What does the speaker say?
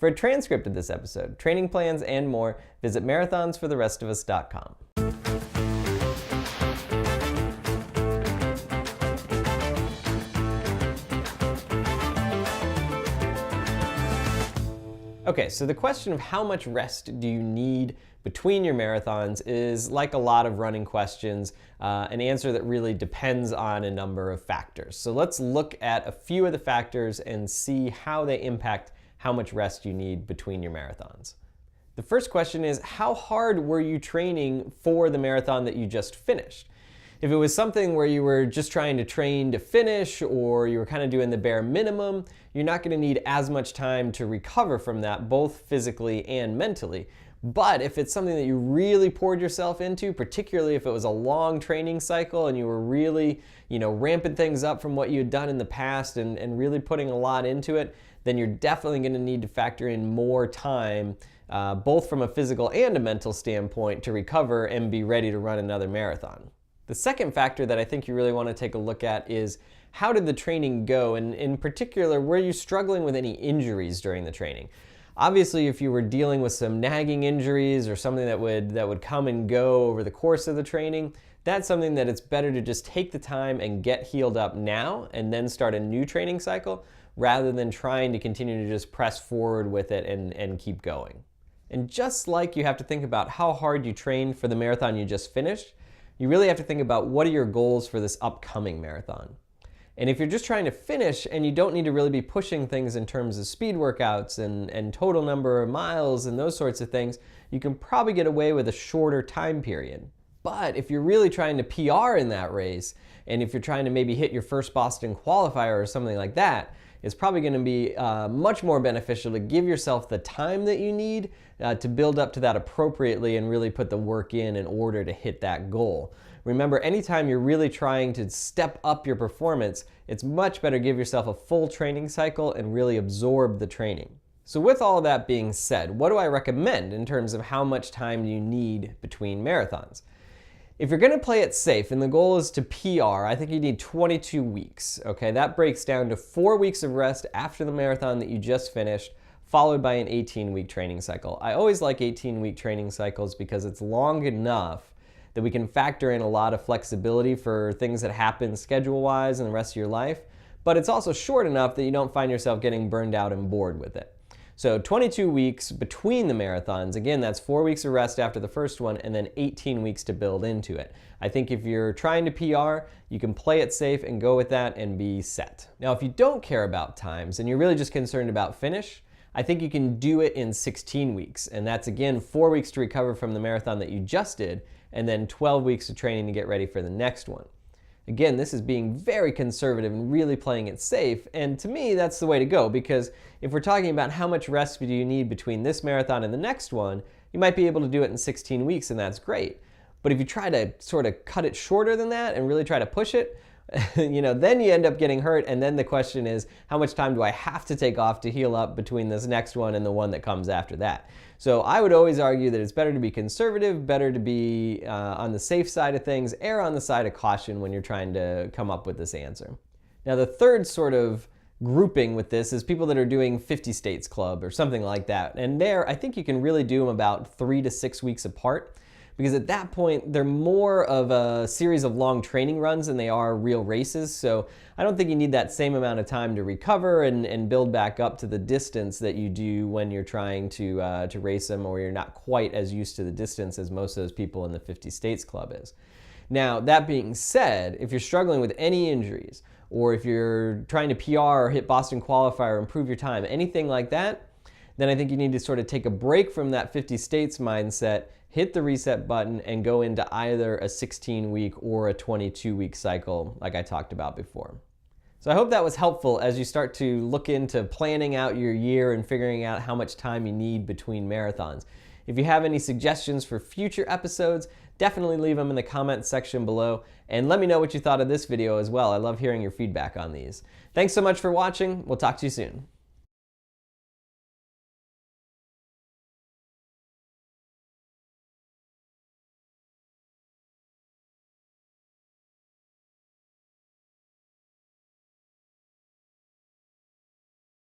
For a transcript of this episode, training plans, and more, visit marathonsfortherestofus.com. Okay, so the question of how much rest do you need between your marathons is like a lot of running questions, an answer that really depends on a number of factors. So let's look at a few of the factors and see how they impact how much rest you need between your marathons. The first question is, how hard were you training for the marathon that you just finished? If it was something where you were just trying to train to finish, or you were kind of doing the bare minimum, you're not going to need as much time to recover from that, both physically and mentally. But if it's something that you really poured yourself into, particularly if it was a long training cycle and you were really, ramping things up from what you had done in the past and really putting a lot into it, then you're definitely going to need to factor in more time, both from a physical and a mental standpoint, to recover and be ready to run another marathon. The second factor that I think you really want to take a look at is, how did the training go? And in particular, were you struggling with any injuries during the training? Obviously, if you were dealing with some nagging injuries or something that would come and go over the course of the training, that's something that it's better to just take the time and get healed up now and then start a new training cycle, rather than trying to continue to just press forward with it and keep going. And just like you have to think about how hard you trained for the marathon you just finished, you really have to think about, what are your goals for this upcoming marathon? And if you're just trying to finish and you don't need to really be pushing things in terms of speed workouts and total number of miles and those sorts of things, you can probably get away with a shorter time period. But if you're really trying to PR in that race, and if you're trying to maybe hit your first Boston qualifier or something like that, it's probably going to be much more beneficial to give yourself the time that you need to build up to that appropriately and really put the work in order to hit that goal. Remember, anytime you're really trying to step up your performance, it's much better to give yourself a full training cycle and really absorb the training. So with all of that being said, what do I recommend in terms of how much time you need between marathons? If you're going to play it safe and the goal is to PR, I think you need 22 weeks. Okay, that breaks down to 4 weeks of rest after the marathon that you just finished, followed by an 18-week training cycle. I always like 18-week training cycles because it's long enough that we can factor in a lot of flexibility for things that happen schedule-wise in the rest of your life, but it's also short enough that you don't find yourself getting burned out and bored with it. So 22 weeks between the marathons, again, that's 4 weeks of rest after the first one, and then 18 weeks to build into it. I think if you're trying to PR, you can play it safe and go with that and be set. Now, if you don't care about times and you're really just concerned about finish, I think you can do it in 16 weeks. And that's, again, 4 weeks to recover from the marathon that you just did, and then 12 weeks of training to get ready for the next one. Again, this is being very conservative and really playing it safe, and to me, that's the way to go, because if we're talking about how much rest do you need between this marathon and the next one, you might be able to do it in 16 weeks, and that's great. But if you try to sort of cut it shorter than that and really try to push it, then you end up getting hurt, and then the question is, how much time do I have to take off to heal up between this next one and the one that comes after that? So I would always argue that it's better to be conservative, better to be on the safe side of things, err on the side of caution when you're trying to come up with this answer. Now, the third sort of grouping with this is people that are doing 50 States Club or something like that. And there, I think you can really do them about 3 to 6 weeks apart, because at that point, they're more of a series of long training runs than they are real races. So I don't think you need that same amount of time to recover and build back up to the distance that you do when you're trying to race them, or you're not quite as used to the distance as most of those people in the 50 States Club is. Now, that being said, if you're struggling with any injuries, or if you're trying to PR or hit Boston qualifier or improve your time, anything like that, then I think you need to sort of take a break from that 50 states mindset, hit the reset button, and go into either a 16-week or a 22-week cycle like I talked about before. So I hope that was helpful as you start to look into planning out your year and figuring out how much time you need between marathons. If you have any suggestions for future episodes, definitely leave them in the comments section below, and let me know what you thought of this video as well. I love hearing your feedback on these. Thanks so much for watching. We'll talk to you soon.